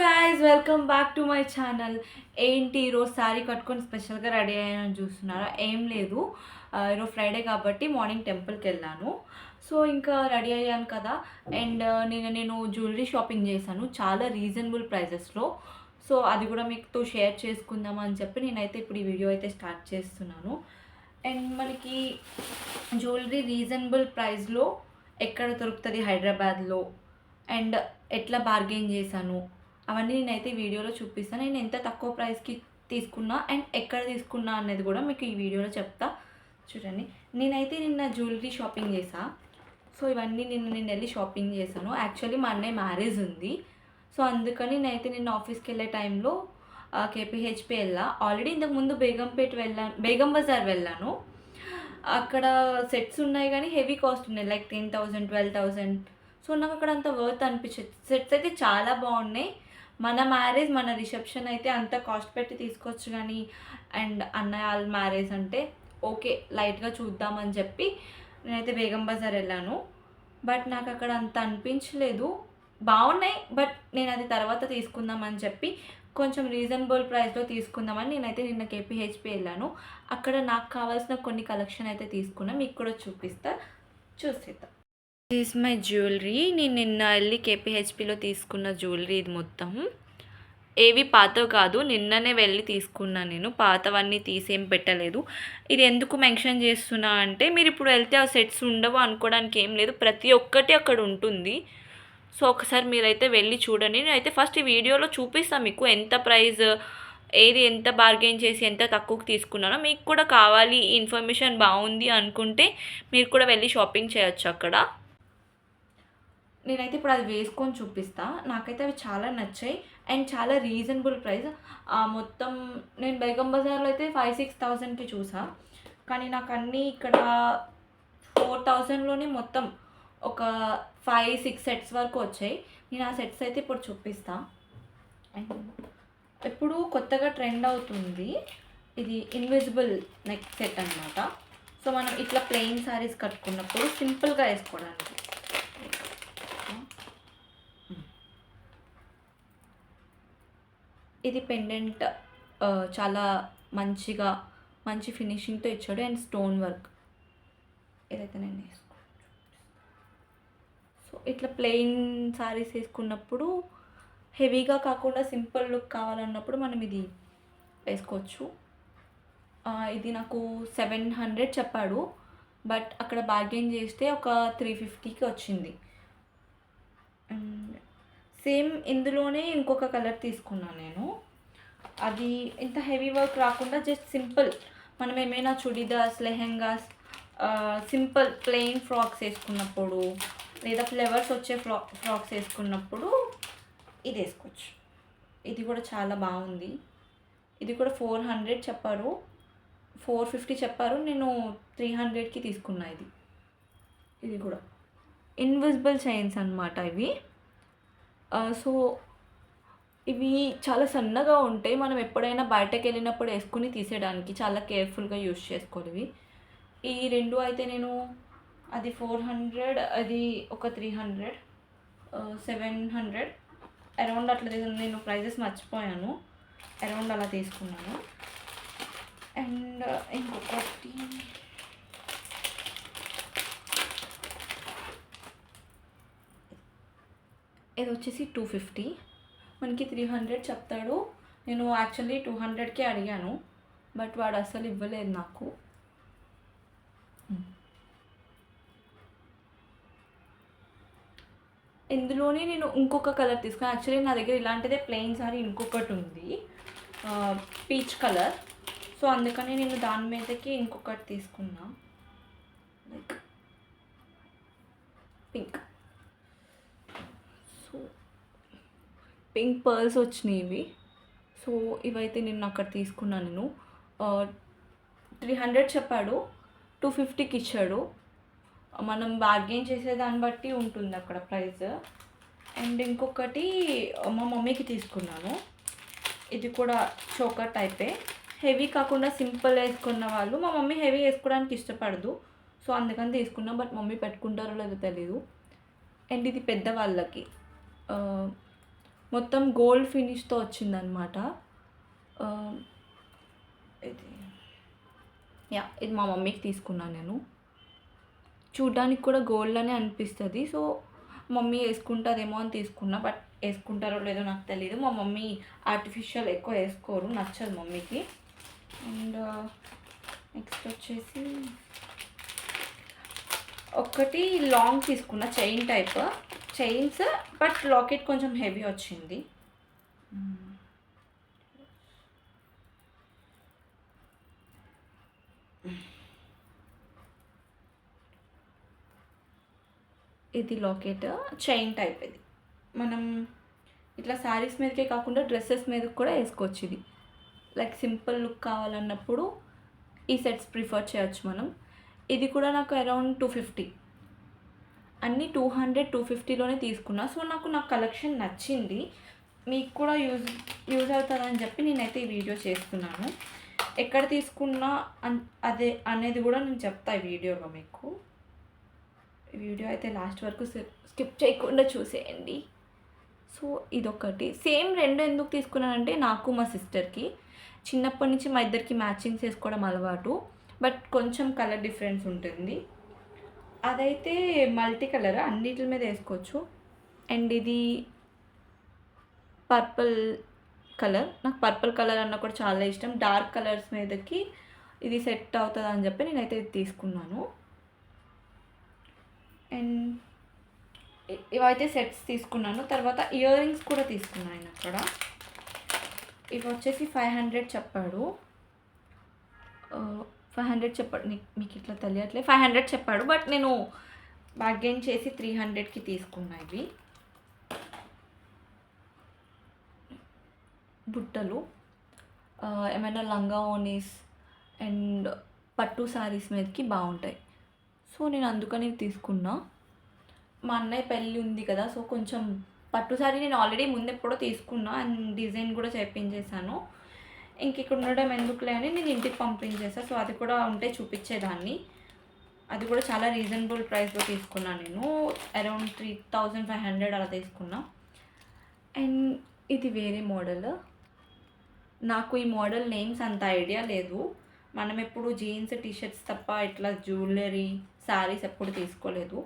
Guys welcome back to my channel. ఏంటి ఈరోజు శారీ కట్టుకొని స్పెషల్గా రెడీ అయ్యానని చూస్తున్నారా? ఏం లేదు, ఈరోజు ఫ్రైడే కాబట్టి మార్నింగ్ టెంపుల్కి వెళ్ళాను. సో ఇంకా రెడీ అయ్యాను కదా. అండ్ నేను జ్యువెలరీ షాపింగ్ చేశాను చాలా రీజనబుల్ ప్రైజెస్లో. సో అది కూడా మీతో షేర్ చేసుకుందామని చెప్పి నేనైతే ఇప్పుడు ఈ వీడియో అయితే స్టార్ట్ చేస్తున్నాను. అండ్ మనకి జ్యువెలరీ రీజనబుల్ ప్రైస్లో ఎక్కడ దొరుకుతుంది హైదరాబాద్లో, అండ్ ఎట్లా బార్గెయిన్ చేశాను అవన్నీ నేనైతే వీడియోలో చూపిస్తాను. నేను ఎంత తక్కువ ప్రైస్కి తీసుకున్నా అండ్ ఎక్కడ తీసుకున్నా అనేది కూడా మీకు ఈ వీడియోలో చెప్తా. చూడండి, నేనైతే నిన్న జ్యువెలరీ షాపింగ్ చేసా. సో ఇవన్నీ నేను వెళ్ళి షాపింగ్ చేశాను. యాక్చువల్లీ మా అన్నయ్య మ్యారేజ్ ఉంది. సో అందుకని నేనైతే నిన్న ఆఫీస్కి వెళ్ళే టైంలో కేపీహెచ్పి వెళ్ళా. ఆల్రెడీ ఇంతకుముందు బేగం బజార్ వెళ్ళాను. అక్కడ సెట్స్ ఉన్నాయి కానీ హెవీ కాస్ట్ ఉన్నాయి, లైక్ 10,000 12,000. సో నాకు అక్కడ అంత వర్త్ అనిపించదు. సెట్స్ అయితే చాలా బాగున్నాయి. మన మ్యారేజ్ మన రిసెప్షన్ అయితే అంత కాస్ట్ పెట్టి తీసుకోవచ్చు కానీ, అండ్ అన్నయ్య వాళ్ళ మ్యారేజ్ అంటే ఓకే లైట్గా చూద్దామని చెప్పి నేనైతే బేగం బజార్ వెళ్ళాను. బట్ నాకు అక్కడ అంత అనిపించలేదు. బాగున్నాయి బట్ నేను అది తర్వాత తీసుకుందామని చెప్పి కొంచెం రీజనబుల్ ప్రైస్లో తీసుకుందామని నేనైతే నిన్న కేపీహెచ్పి వెళ్ళాను. అక్కడ నాకు కావాల్సిన కొన్ని కలెక్షన్ అయితే తీసుకున్నా, మీకు కూడా చూపిస్తా, చూసేద్దాం. This my jewellery. నేను నిన్న వెళ్ళి కేపీహెచ్పిలో తీసుకున్న జ్యువెలరీ ఇది మొత్తం. ఏవి పాతవి కాదు, నిన్ననే వెళ్ళి తీసుకున్నాను. నేను పాతవన్నీ తీసేం పెట్టలేదు. ఇది ఎందుకు మెన్షన్ చేస్తున్నా అంటే, మీరు ఇప్పుడు వెళ్తే ఆ సెట్స్ ఉండవు అనుకోవడానికి ఏం లేదు, ప్రతి ఒక్కటి అక్కడ ఉంటుంది. సో ఒకసారి మీరైతే వెళ్ళి చూడండి. నేనైతే ఫస్ట్ ఈ వీడియోలో చూపిస్తాను మీకు ఎంత ప్రైస్, ఏది ఎంత బార్గెయిన్ చేసి ఎంత తక్కువకి తీసుకున్నానో. మీకు కూడా కావాలి ఈ ఇన్ఫర్మేషన్ బాగుంది అనుకుంటే మీరు కూడా వెళ్ళి షాపింగ్ చేయొచ్చు అక్కడ. నేనైతే ఇప్పుడు అది వేసుకొని చూపిస్తా. నాకైతే అవి చాలా నచ్చాయి అండ్ చాలా రీజనబుల్ ప్రైస్. మొత్తం నేను బేగం బజార్లో అయితే 5,000-6,000కి చూసా, కానీ నాకు అన్నీ ఇక్కడ 4,000లోనే మొత్తం ఒక 5-6 సెట్స్ వరకు వచ్చాయి. నేను ఆ సెట్స్ అయితే ఇప్పుడు చూపిస్తా. అండ్ ఇప్పుడు కొత్తగా ట్రెండ్ అవుతుంది ఇది ఇన్విజిబుల్ నెక్ సెట్ అనమాట. సో మనం ఇట్లా ప్లెయిన్ శారీస్ కట్టుకున్నప్పుడు సింపుల్గా వేసుకోవడానికి. ఇది పెండెంట్ చాలా మంచి ఫినిషింగ్తో ఇచ్చాడు అండ్ స్టోన్ వర్క్. ఏదైతే నేను వేసుకోవచ్చు. సో ఇట్లా ప్లెయిన్ శారీస్ వేసుకున్నప్పుడు హెవీగా కాకుండా సింపుల్ లుక్ కావాలన్నప్పుడు మనం ఇది వేసుకోవచ్చు. ఇది నాకు 700 చెప్పాడు, బట్ అక్కడ బార్గెయిన్ చేస్తే ఒక 350కి వచ్చింది. సేమ్ ఇందులోనే ఇంకొక కలర్ తీసుకున్నాను నేను. అది ఇంత హెవీ వర్క్ రాకుండా జస్ట్ సింపుల్, మనం ఏమైనా churidars, lehengas, simple plain frocks వేసుకున్నప్పుడు, లేదా ఫ్లవర్స్ వచ్చే ఫ్రాక్స్ వేసుకున్నప్పుడు ఇది వేసుకోవచ్చు. ఇది కూడా చాలా బాగుంది. ఇది కూడా 400 చెప్పారు, 450 చెప్పారు. నేను 300కి తీసుకున్నా. ఇది కూడా ఇన్విజిబుల్ చైన్స్ అన్నమాట ఇవి. సో ఇవి చాలా సన్నగా ఉంటాయి. మనం ఎప్పుడైనా బయటకు వెళ్ళినప్పుడు వేసుకుని తీసేయడానికి చాలా కేర్ఫుల్గా యూస్ చేసుకోవాలి. ఈ రెండు అయితే నేను అది 400, అది ఒక 300, 700 అరౌండ్ అట్లా నేను ప్రైజెస్ మర్చిపోయాను, అరౌండ్ అలా తీసుకున్నాను. అండ్ ఇంకొకటి ఇది వచ్చేసి 250. మనకి 300 చెప్తాడు. నేను యాక్చువల్లీ 200కే అడిగాను, బట్ వాడు అసలు ఇవ్వలేదు నాకు. ఇందులోనే నేను ఇంకొక కలర్ తీసుకున్నాను. యాక్చువల్లీ నా దగ్గర ఇలాంటిదే ప్లెయిన్ సారీ ఇంకొకటి ఉంది, పీచ్ కలర్. సో అందుకని నేను దాని మీదకి ఇంకొకటి తీసుకున్నా, like pink. So pink pearls వచ్చినాయి ఇవి. సో ఇవైతే నేను అక్కడ తీసుకున్నాను. నేను 300 చెప్పాడు, 250కి ఇచ్చాడు. మనం బార్గెయిన్ చేసే దాన్ని బట్టి ఉంటుంది అక్కడ ప్రైస్. అండ్ ఇంకొకటి మా మమ్మీకి తీసుకున్నాను. ఇది కూడా చోకర్ టైపే, హెవీ కాకుండా సింపుల్ వేసుకున్న వాళ్ళు. మా మమ్మీ హెవీ వేసుకోవడానికి ఇష్టపడదు, సో అందుకని తీసుకున్నాం. బట్ మమ్మీ పెట్టుకుంటారో లేదో తెలీదు. అండ్ ఇది పెద్దవాళ్ళకి మొత్తం గోల్డ్ ఫినిష్తో వచ్చిందనమాట. ఇది ఇది మా మమ్మీకి తీసుకున్నాను నేను. చూడ్డానికి కూడా గోల్డ్‌లానే అనిపిస్తది. సో, మమ్మీ ఏసుకుంటదేమో అని తీసుకున్నా. బట్ ఏసుకుంటారో లేదో నాకు తెలీదు. మా మమ్మీ ఆర్టిఫిషియల్ ఎక్కువ ఏసుకోరు. నచ్చదు మమ్మీకి. అండ్ నెక్స్ట్ వచ్చేసి ఒకటి లాంగ్ తీసుకున్న chain type. Chains but locket కొంచెం హెవీ వచ్చింది. ఇది లాకెట్ చైన్ టైప్. ఇది మనం ఇట్లా శారీస్ మీదకే కాకుండా డ్రెస్సెస్ మీదకి కూడా వేసుకోవచ్చు. ఇది లైక్ సింపుల్ లుక్ కావాలన్నప్పుడు ఈ సెట్స్ ప్రిఫర్ చేయొచ్చు మనం. ఇది కూడా నాకు అరౌండ్ 250, అన్నీ 200, 250లోనే తీసుకున్నా. సో నా కలెక్షన్ నచ్చింది. మీకు కూడా యూజ్ అవుతుందని చెప్పి నేనైతే ఈ వీడియో చేస్తున్నాను. ఎక్కడ తీసుకున్నా అదే అనేది కూడా నేను చెప్తా ఈ వీడియోలో మీకు. వీడియో అయితే లాస్ట్ వరకు స్కిప్ చేయకుండా చూసేయండి. సో ఇదొకటి. సేమ్ రెండు ఎందుకు తీసుకున్నానంటే నాకు మా సిస్టర్కి చిన్నప్పటి నుంచి మా ఇద్దరికి మ్యాచింగ్స్ వేసుకోవడం అలవాటు. బట్ కొంచెం కలర్ డిఫరెన్స్ ఉంటుంది. అదైతే మల్టీ కలర్, అన్నిటి మీద వేసుకోవచ్చు. అండ్ ఇది పర్పుల్ కలర్. నాకు పర్పుల్ కలర్ అన్న కూడా చాలా ఇష్టం. డార్క్ కలర్స్ మీదకి ఇది సెట్ అవుతుంది అని చెప్పి నేనైతే ఇది తీసుకున్నాను. అండ్ ఇవైతే సెట్స్ తీసుకున్నాను. తర్వాత ఇయర్ రింగ్స్ కూడా తీసుకున్నాను ఆయన అక్కడ. ఇవి వచ్చేసి 500 చెప్పాడు. 500 చెప్పాడు. మీకు ఇట్లా తెలియట్లేదు. 500 చెప్పాడు. బట్ నేను బార్గెన్ చేసి 300కి తీసుకున్నా. ఇవి బుట్టలు ఏమైనా లంగా ఓనీస్ అండ్ పట్టు శారీస్ మీదకి బాగుంటాయి. సో నేను అందుకని తీసుకున్నా. మా అన్నయ్య పెళ్ళి ఉంది కదా, సో కొంచెం పట్టు శారీ నేను ఆల్రెడీ ముందు ఎప్పుడో తీసుకున్నా అండ్ డిజైన్ కూడా చేయించేసాను. ఇంక ఇక్కడ ఉండడం ఎందుకులే అని నేను ఇంటికి పంపించేసా. సో అది కూడా ఉంటే చూపించేదాన్ని. అది కూడా చాలా రీజనబుల్ ప్రైస్లో తీసుకున్నాను నేను. అరౌండ్ 3500 అలా తీసుకున్నా. అండ్ ఇది వేరే మోడల్. నాకు ఈ మోడల్ నేమ్స్ అంత ఐడియా లేదు. మనం ఎప్పుడు జీన్స్ టీషర్ట్స్ తప్ప ఇట్లా జ్యువెలరీ శారీస్ ఎప్పుడు తీసుకోలేదు.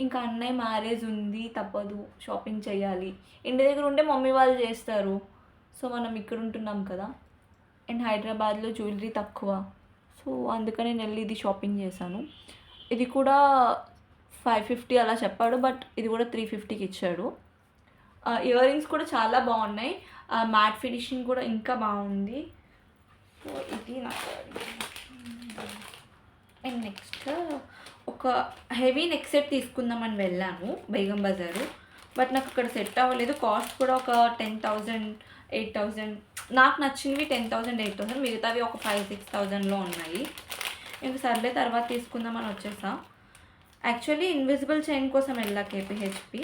ఇంకా అన్నయ్య మ్యారేజ్ ఉంది, తప్పదు, షాపింగ్ చేయాలి. ఇంటి దగ్గర ఉంటే మమ్మీ వాళ్ళు చేస్తారు. సో మనం ఇక్కడ ఉంటున్నాం కదా. అండ్ హైదరాబాద్లో జ్యువెలరీ తక్కువ. సో అందుకని నేను వెళ్ళి ఇది షాపింగ్ చేశాను. ఇది కూడా 550 అలా చెప్పాడు. బట్ ఇది కూడా 350కి ఇచ్చాడు. ఇయర్ రింగ్స్ కూడా చాలా బాగున్నాయి. మ్యాట్ ఫినిషింగ్ కూడా ఇంకా బాగుంది. సో ఇది నాకు. అండ్ నెక్స్ట్ ఒక హెవీ నెక్ సెట్ తీసుకుందామని వెళ్ళాను బేగం బజారు. బట్ నాకు అక్కడ సెట్ అవ్వలేదు. కాస్ట్ కూడా ఒక 10,000, 8,000. నాకు నచ్చినవి 10,000, 8,000. మిగతావి ఒక 5,000-6,000లో ఉన్నాయి. ఇంక సర్లే తర్వాత తీసుకుందామని వచ్చేసా. యాక్చువల్లీ ఇన్విజిబుల్ చైన్ కోసం వెళ్ళా కేపీహెచ్పి.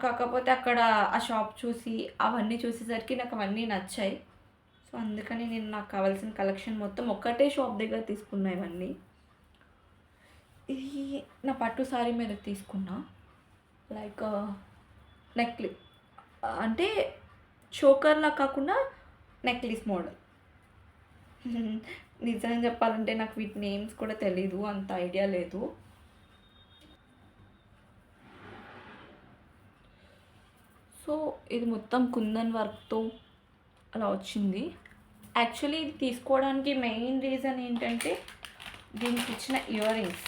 కాకపోతే అక్కడ ఆ షాప్ చూసి అవన్నీ చూసేసరికి నాకు అవన్నీ నచ్చాయి. సో అందుకని నేను నాకు కావాల్సిన కలెక్షన్ మొత్తం ఒక్కటే షాప్ దగ్గర తీసుకున్నా. ఇవన్నీ ఇది నా పట్టు సారీ మీద తీసుకున్నా. లైక్ నెక్లెస్ అంటే చోకర్లా కాకుండా నెక్లెస్ మోడల్. నిజం చెప్పాలంటే నాకు వీటి నేమ్స్ కూడా తెలీదు, అంత ఐడియా లేదు. సో ఇది మొత్తం కుందన్ వర్క్తో అలా వచ్చింది. యాక్చువల్లీ ఇది తీసుకోవడానికి మెయిన్ రీజన్ ఏంటంటే దీనికి ఇచ్చిన ఇయర్ రింగ్స్.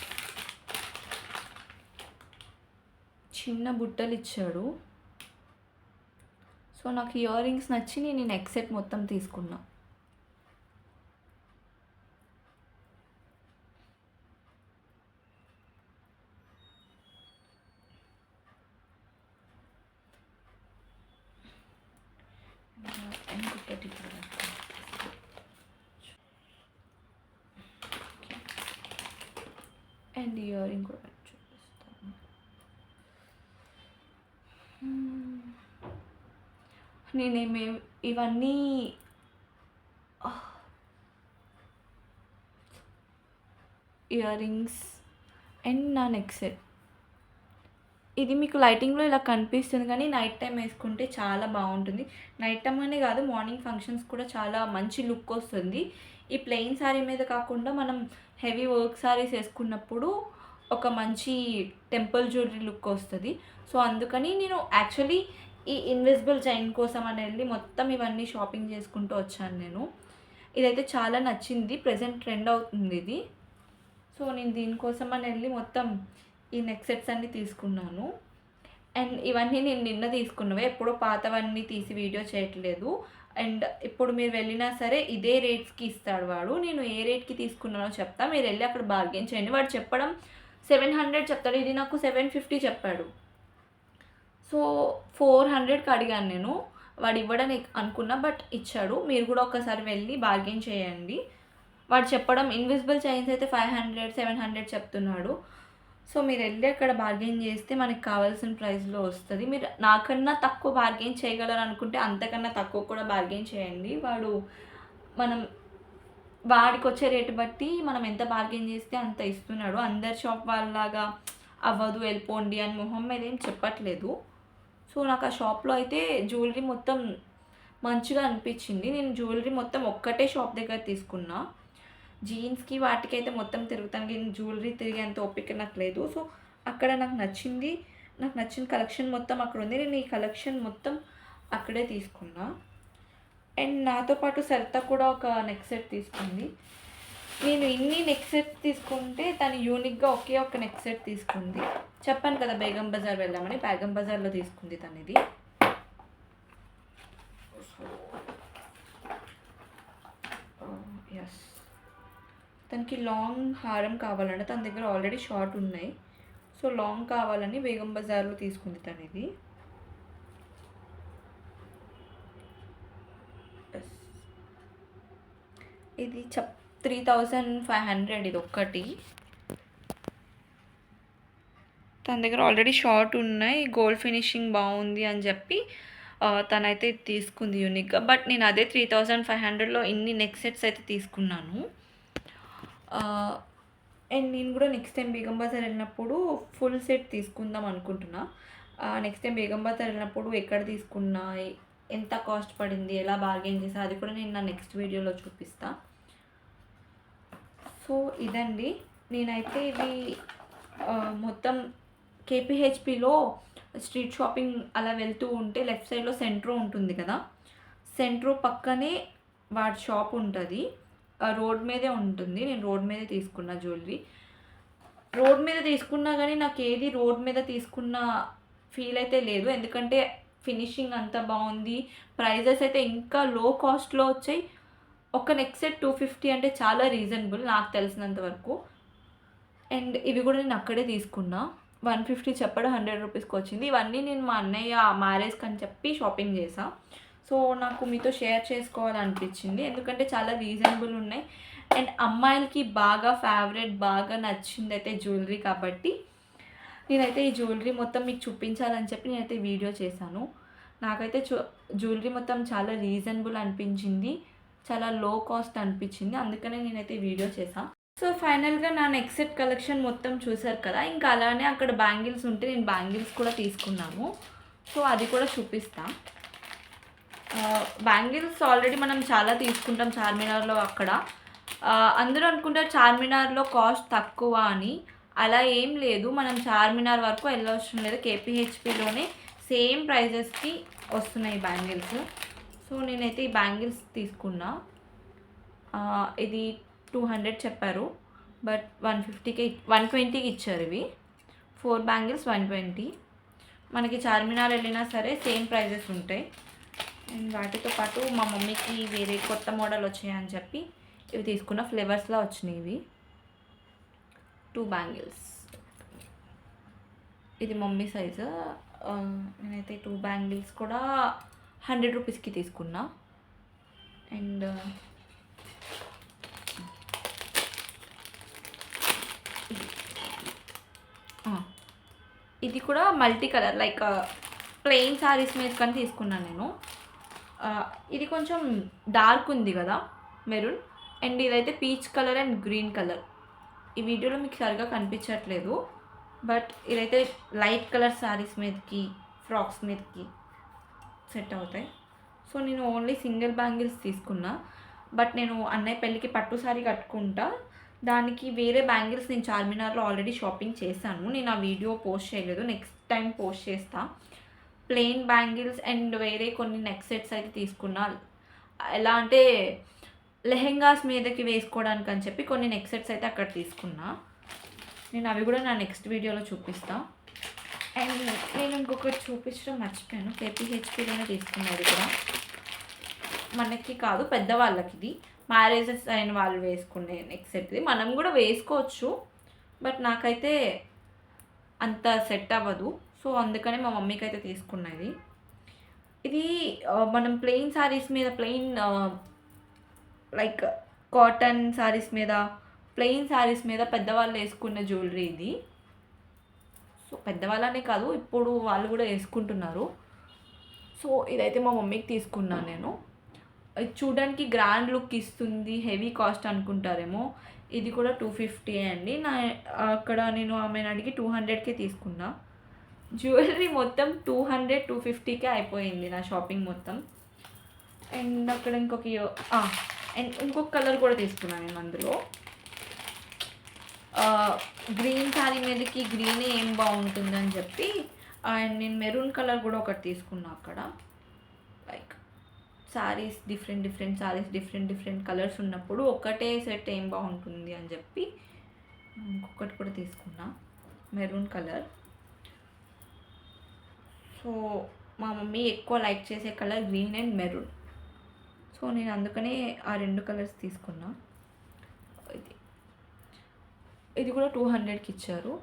చిన్న బుట్టలు ఇచ్చాడు. సో నాకు ఇయర్ రింగ్స్ నచ్చి నేను నెక్ సెట్ మొత్తం తీసుకున్నా. ఇంకొకటి అండ్ ఇయర్ రింగ్ కూడా చూపిస్తాను. నేనేమే ఇవన్నీ ఇయర్ రింగ్స్ అండ్ నా నెక్ సెట్ ఇది మీకు లైటింగ్‌లో ఇలా కనిపిస్తుంది కానీ నైట్ టైమ్ వేసుకుంటే చాలా బాగుంటుంది. నైట్ టైమ్ అనే కాదు మార్నింగ్ ఫంక్షన్స్ కూడా చాలా మంచి లుక్ వస్తుంది. ఈ ప్లెయిన్ శారీ మీద కాకుండా మనం హెవీ వర్క్ శారీస్ వేసుకున్నప్పుడు ఒక మంచి టెంపుల్ జ్యువెలరీ లుక్ వస్తది. సో, అందుకని నేను యాక్చువల్లీ ఈ ఇన్విజిబుల్ చైన్ కోసం అని వెళ్ళి మొత్తం ఇవన్నీ షాపింగ్ చేసుకుంటూ వచ్చాను నేను. ఇదైతే చాలా నచ్చింది. ప్రెజెంట్ ట్రెండ్ అవుతుంది ఇది. సో, నేను దీనికోసం అని వెళ్ళి మొత్తం ఈ నెక్ సెట్స్ అన్నీ తీసుకున్నాను. అండ్ ఇవన్నీ నేను నిన్న తీసుకున్నవే. ఎప్పుడో పాతవన్నీ తీసి వీడియో చేయట్లేదు. అండ్ ఇప్పుడు మీరు వెళ్ళినా సరే ఇదే రేట్స్‌కి ఇస్తాడు వాడు. నేను ఏ రేట్‌కి తీసుకున్నానో చెప్తా. మీరు వెళ్ళి అక్కడ బార్గెయిన్ చేయండి. వాడు చెప్పడం 700 చెప్తాడు. ఇది నాకు 750 చెప్పాడు. సో, 400కి అడిగాను నేను. వాడు ఇవ్వడని అనుకున్నా బట్ ఇచ్చాడు. మీరు కూడా ఒకసారి వెళ్ళి బార్గెయిన్ చేయండి. వాడు చెప్పడం ఇన్విజిబుల్ చైన్స్ అయితే 500, 700 చెప్తున్నాడు. సో, మీరెళ్ళి అక్కడ బార్గెయిన్ చేస్తే మనకు కావాల్సిన ప్రైస్‌లో వస్తది. మీరు నాకన్నా తక్కువ బార్గెయిన్ చేయగలరనుకుంటే అంతకన్నా తక్కువ కూడా బార్గెయిన్ చేయండి. మనం వాడికొచ్చే రేటు బట్టి మనం ఎంత బార్గెయిన్ చేస్తే అంత ఇస్తున్నాడు. అందరి షాప్ వాళ్ళలాగా అవ్వదు వెళ్ళిపోండి అని మొహం మీద ఏం చెప్పట్లేదు. సో, నాకు ఆ షాప్‌లో అయితే జ్యువెలరీ మొత్తం మంచిగా అనిపించింది. నేను జ్యువెలరీ మొత్తం ఒక్కటే షాప్ దగ్గర తీసుకున్నా. జీన్స్‌కి వాటికైతే మొత్తం తిరుగుతాను కానీ జ్యువెలరీ తిరిగేంత ఓపిక నాకు లేదు. సో, అక్కడ నాకు నచ్చింది. నాకు నచ్చిన కలెక్షన్ మొత్తం అక్కడుంది. నేను ఈ కలెక్షన్ మొత్తం అక్కడే తీసుకున్నా. అండ్ నాతో పాటు సరిత కూడా ఒక నెక్ సెట్ తీసుకుంది. నేను ఇన్ని నెక్ సెట్ తీసుకుంటే తను యూనిక్‌గా ఒకే ఒక్క నెక్ సెట్ తీసుకుంది. చెప్పాను కదా బేగం బజార్ వెళ్ళామని. బేగం బజార్‌లో తీసుకుంది తనిది. యెస్. తనకి లాంగ్ హారం కావాలంట. తన దగ్గర ఆల్రెడీ షార్ట్ ఉన్నాయి. సో, లాంగ్ కావాలని బేగం బజార్‌లో తీసుకుంది తనిది. యెస్. ఇది 3500 ఇదొక్కటి. తన దగ్గర ఆల్రెడీ షార్ట్ ఉన్నాయి. గోల్డ్ ఫినిషింగ్ బాగుంది అని చెప్పి తనైతే ఇది తీసుకుంది యూనిక్‌గా. బట్ నేను అదే 3500లో ఇన్ని నెక్ సెట్స్ అయితే తీసుకున్నాను. అండ్ నేను కూడా నెక్స్ట్ టైం బేగం బజార్ వెళ్ళినప్పుడు ఫుల్ సెట్ తీసుకుందాం అనుకుంటున్నా. నెక్స్ట్ టైం బేగం బజార్ వెళ్ళినప్పుడు ఎక్కడ తీసుకున్నా, ఎంత కాస్ట్ పడింది, ఎలా బార్గెయిన్ చేసా అది కూడా నేను నా నెక్స్ట్ వీడియోలో చూపిస్తా. సో, ఇదండి. నేనైతే ఇది మొత్తం కేపీహెచ్‌పిలో స్ట్రీట్ షాపింగ్ అలా వెళ్తూ ఉంటే లెఫ్ట్ సైడ్‌లో సెంట్రో ఉంటుంది కదా! సెంట్రో పక్కనే వాడి షాప్ ఉంటది. రోడ్ మీదే ఉంటుంది. నేను రోడ్ మీదే తీసుకున్న జ్యువెలరీ. రోడ్ మీద తీసుకున్నా కానీ నాకేది రోడ్ మీద తీసుకున్న ఫీల్ అయితే లేదు. ఎందుకంటే ఫినిషింగ్ అంతా బాగుంది. ప్రైజెస్ అయితే ఇంకా లో కాస్ట్‌లో వచ్చాయి. ఒక నెక్ సెట్ 250 అంటే చాలా రీజనబుల్ నాకు తెలిసినంత వరకు. అండ్ ఇవి కూడా నేను అక్కడే తీసుకున్నా. 150 చెప్పడం 100 రూపీస్‌కి వచ్చింది. ఇవన్నీ నేను మా అన్నయ్య మ్యారేజ్‌కి అని చెప్పి షాపింగ్ చేశా. సో, నాకు మీతో షేర్ చేసుకోవాలనిపించింది. ఎందుకంటే చాలా రీజనబుల్ ఉన్నాయి. అండ్ అమ్మాయిలకి బాగా ఫేవరెట్, బాగా నచ్చిందైతే జ్యువెలరీ కాబట్టి నేనైతే ఈ జ్యువెలరీ మొత్తం మీకు చూపించాలని చెప్పి నేనైతే వీడియో చేశాను. నాకైతే జ్యువెలరీ మొత్తం చాలా రీజనబుల్ అనిపించింది. చాలా లో కాస్ట్ అనిపించింది. అందుకనే నేనైతే వీడియో చేశా. సో, ఫైనల్‌గా నా నెక్ సెట్ కలెక్షన్ మొత్తం చూసారు కదా! ఇంకా అలానే అక్కడ బ్యాంగిల్స్ ఉంటే నేను బ్యాంగిల్స్ కూడా తీసుకున్నాను. సో, అది కూడా చూపిస్తా. బ్యాంగిల్స్ ఆల్రెడీ మనం చాలా తీసుకుంటాం చార్మినార్‌లో అక్కడ. అందరూ అనుకుంటారు చార్మినార్‌లో కాస్ట్ తక్కువ అని. అలా ఏం లేదు. మనం చార్మినార్ వరకు వెళ్ళవసరం లేదు. కేపీహెచ్‌పిలోనే సేమ్ ప్రైజెస్‌కి వస్తున్నాయి బ్యాంగిల్స్. సో, నేనైతే ఈ బ్యాంగిల్స్ తీసుకున్నా. ఇది 200 చెప్పారు. బట్ 120కి ఇచ్చారు ఇవి. 4 బ్యాంగిల్స్ 120. మనకి చార్మినార్ వెళ్ళినా సరే సేమ్ ప్రైజెస్ ఉంటాయి. అండ్ వాటితో పాటు మా మమ్మీకి వేరే కొత్త మోడల్ వచ్చాయని చెప్పి ఇవి తీసుకున్న. ఫ్లేవర్స్‌లో వచ్చినాయి ఇవి. 2 బ్యాంగిల్స్. ఇది మమ్మీ సైజు. నేనైతే 2 బ్యాంగిల్స్ కూడా 100 రూపీస్‌కి తీసుకున్నా. అండ్ ఇది కూడా multi colour like plain saris మీద కానీ తీసుకున్నాను నేను. ఇది కొంచెం డార్క్ ఉంది కదా మెరూన్. అండ్ ఇదైతే peach colour and green colour. ఈ వీడియోలో మీకు సరిగా కనిపించట్లేదు. బట్ ఇదైతే లైట్ కలర్ శారీస్ మీదకి, ఫ్రాక్స్ మీదకి సెట్ అవుతాయి. సో నేను ఓన్లీ సింగిల్ బ్యాంగిల్స్ తీసుకున్నా. బట్ నేను అన్నయ్య పెళ్ళికి పట్టు శారీ కట్టుకుంటా, దానికి వేరే బ్యాంగిల్స్ నేను చార్మినార్లో ఆల్రెడీ షాపింగ్ చేశాను. నేను ఆ వీడియో పోస్ట్ చేయలేదు, నెక్స్ట్ టైం పోస్ట్ చేస్తా. ప్లెయిన్ బ్యాంగిల్స్ అండ్ వేరే కొన్ని నెక్ సెట్స్ అయితే తీసుకున్నా. ఎలా అంటే లెహెంగాస్ మీదకి వేసుకోవడానికి అని చెప్పి కొన్ని నెక్ సెట్స్ అయితే అక్కడ తీసుకున్నా. నేను అవి కూడా నా నెక్స్ట్ వీడియోలో చూపిస్తా. అండ్ నేను ఇంకొకటి చూపించడం మర్చిపోయాను, కేపీహెచ్పీలోనే తీసుకున్నది కూడా. మనకి కాదు, పెద్దవాళ్ళకి. ఇది మ్యారేజెస్ అయిన వాళ్ళు వేసుకునే నెక్ సెట్. ఇది మనం కూడా వేసుకోవచ్చు, బట్ నాకైతే అంత సెట్ అవ్వదు. సో అందుకనే మా మమ్మీకి అయితే తీసుకున్నది. ఇది మనం ప్లెయిన్ శారీస్ మీద, ప్లెయిన్ లైక్ కాటన్ శారీస్ మీద, ప్లెయిన్ శారీస్ మీద పెద్దవాళ్ళు వేసుకున్న జ్యువెలరీ ఇది. సో పెద్దవాళ్ళనే కాదు, ఇప్పుడు వాళ్ళు కూడా వేసుకుంటున్నారు. సో ఇదైతే మా మమ్మీకి తీసుకున్నాను నేను. ఇది చూడడానికి గ్రాండ్ లుక్ ఇస్తుంది, హెవీ కాస్ట్ అనుకుంటారేమో. ఇది కూడా 250 అండి. అక్కడ నేను ఆమెను అడిగి 200కే తీసుకున్నా. జ్యువెలరీ మొత్తం 200-250కే అయిపోయింది నా షాపింగ్ మొత్తం. అండ్ అక్కడ ఇంకొక కలర్ కూడా తీసుకున్నాను నేను అందులో. గ్రీన్ శారీ మీదకి గ్రీనే ఏం బాగుంటుందని చెప్పి, అండ్ నేను మెరూన్ కలర్ కూడా ఒకటి తీసుకున్నా అక్కడ. Like saris different saris different colours ఉన్నప్పుడు ఒకటే సెట్ ఏం బాగుంటుంది అని చెప్పి ఇంకొకటి కూడా తీసుకున్నా, మెరూన్ కలర్. సో మా మమ్మీ ఎక్కువ లైక్ చేసే colour green and maroon. So నేను అందుకనే ఆ 2 కలర్స్ తీసుకున్నా. ఇది కూడా 200కి ఇచ్చారు.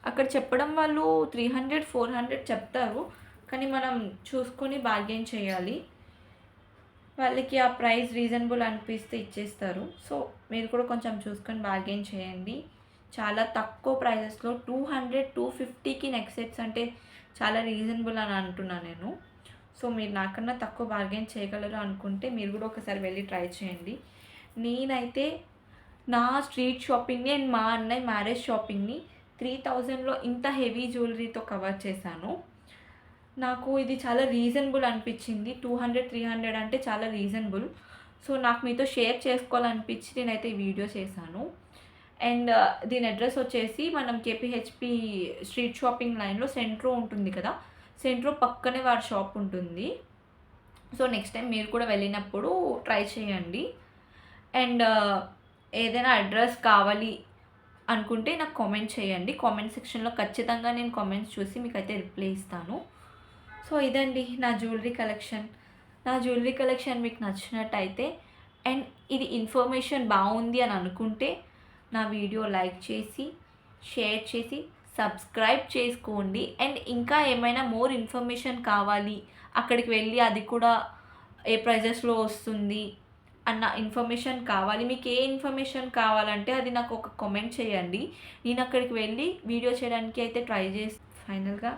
అక్కడ చెప్పడం వాళ్ళు 300-400 చెప్తారు, కానీ మనం చూసుకొని బార్గెన్ చేయాలి. వాళ్ళకి ఆ ప్రైస్ రీజనబుల్ అనిపిస్తే ఇచ్చేస్తారు. సో మీరు కూడా కొంచెం చూసుకొని బార్గెన్ చేయండి. చాలా తక్కువ ప్రైజెస్లో 200-250కి నెక్ సెట్స్ అంటే చాలా రీజనబుల్ అని అంటున్నాను నేను. సో మీరు నాకన్నా తక్కువ బార్గెన్ చేయగలరు అనుకుంటే మీరు కూడా ఒకసారి వెళ్ళి ట్రై చేయండి. నేనైతే నా స్ట్రీట్ షాపింగ్ని అండ్ మా అన్నయ్య మ్యారేజ్ షాపింగ్ని 3000లో ఇంత హెవీ జ్యువెలరీతో కవర్ చేశాను. నాకు ఇది చాలా రీజనబుల్ అనిపించింది. 200-300 అంటే చాలా రీజనబుల్. సో నాకు మీతో షేర్ చేసుకోవాలనిపించి నేనైతే ఈ వీడియో చేశాను. అండ్ దీని అడ్రస్ వచ్చేసి మనం కేపీహెచ్పి స్ట్రీట్ షాపింగ్ లైన్లో సెంట్రో ఉంటుంది కదా, సెంట్రో పక్కనే వాడి షాప్ ఉంటుంది. సో నెక్స్ట్ టైం మీరు కూడా వెళ్ళినప్పుడు ట్రై చేయండి. అండ్ ఏదైనా అడ్రస్ కావాలి అనుకుంటే నాకు కామెంట్ చేయండి. కామెంట్ సెక్షన్లో ఖచ్చితంగా నేను కామెంట్స్ చూసి మీకు అయితే రిప్లై ఇస్తాను. సో ఇదండి నా జ్యువెలరీ కలెక్షన్. నా జ్యువెలరీ కలెక్షన్ మీకు నచ్చినట్టయితే అండ్ ఇది ఇన్ఫర్మేషన్ బాగుంది అని అనుకుంటే నా వీడియో లైక్ చేసి, షేర్ చేసి, సబ్స్క్రైబ్ చేసుకోండి. అండ్ ఇంకా ఏమైనా మోర్ ఇన్ఫర్మేషన్ కావాలి, అక్కడికి వెళ్ళి అది కూడా ఏ ప్రైజెస్లో వస్తుంది అన్న ఇన్ఫర్మేషన్ కావాలి, మీకు ఏ ఇన్ఫర్మేషన్ కావాలంటే అది నాకు ఒక కామెంట్ చేయండి. నేను అక్కడికి వెళ్ళి వీడియో చేయడానికి అయితే ట్రై చేసి. ఫైనల్గా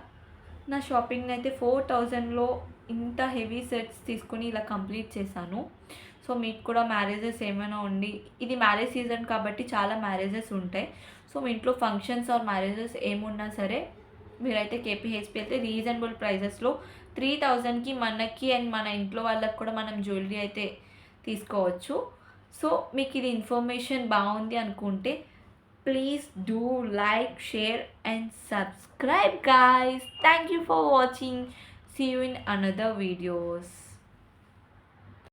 నా షాపింగ్ని అయితే 4000లో ఇంత హెవీ సెట్స్ తీసుకుని ఇలా కంప్లీట్ చేశాను. సో మీకు కూడా మ్యారేజెస్ ఏమైనా ఉండి, ఇది మ్యారేజ్ సీజన్ కాబట్టి చాలా మ్యారేజెస్ ఉంటాయి. సో మీ ఇంట్లో ఫంక్షన్స్ ఆర్ మ్యారేజెస్ ఏమున్నా సరే మీరైతే కేపీహెచ్పి అయితే రీజనబుల్ ప్రైజెస్లో 3000కి మనకి అండ్ మన ఇంట్లో వాళ్ళకి కూడా మనం జ్యువెలరీ అయితే తీసుకోవచ్చు. సో మీకు ఇది ఇన్ఫర్మేషన్ బాగుంది అనుకుంటే please do like, share and subscribe guys. Thank you for watching. See you in another videos.